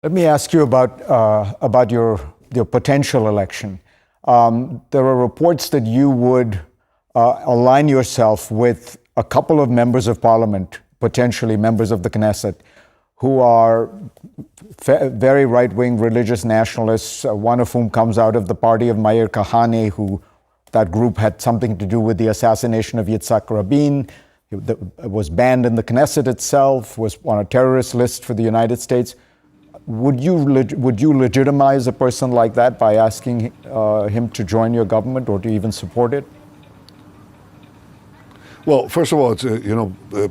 Let me ask you about your potential election. There are reports that you would align yourself with a couple of members of parliament, potentially members of the Knesset, who are very right-wing religious nationalists, one of whom comes out of the party of Meir Kahane, who that group had something to do with the assassination of Yitzhak Rabin, was banned in the Knesset itself, was on a terrorist list for the United States. Would you legitimize a person like that by asking him to join your government or to even support it? Well, first of all, it's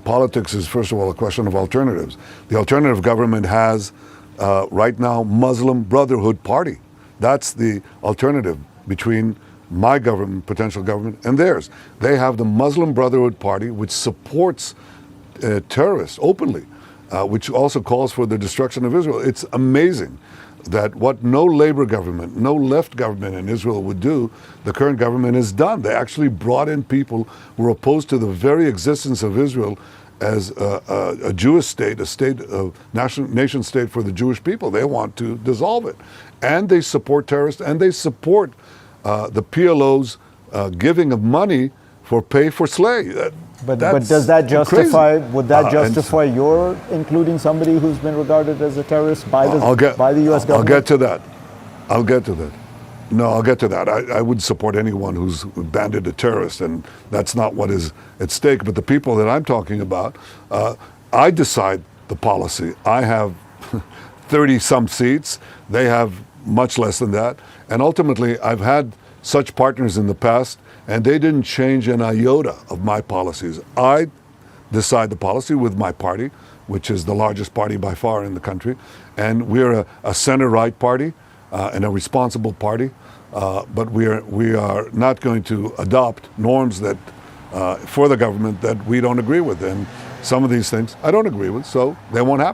politics is first of all a question of alternatives. The alternative government has right now Muslim Brotherhood Party. That's the alternative between my government, potential government, and theirs. They have the Muslim Brotherhood Party, which supports terrorists openly, which also calls for the destruction of Israel. It's amazing that what no labor government, no left government in Israel would do, the current government has done. They actually brought in people who were opposed to the very existence of Israel as a Jewish state, a state of nation state for the Jewish people. They want to dissolve it. And they support terrorists, and they support the PLO's giving of money for pay for slay. But does that justify, would that justify your including somebody who's been regarded as a terrorist by the U.S. government? I'll get to that. I'll get to that. No, I'll get to that. I would support anyone who's banded a terrorist, and that's not what is at stake. But the people that I'm talking about, I decide the policy. I have 30-some seats. They have much less than that. And ultimately, I've had such partners in the past, and they didn't change an iota of my policies. I decide the policy with my party, which is the largest party by far in the country. And we're a center-right party and a responsible party. But we are not going to adopt norms that for the government that we don't agree with. And some of these things I don't agree with, so they won't happen.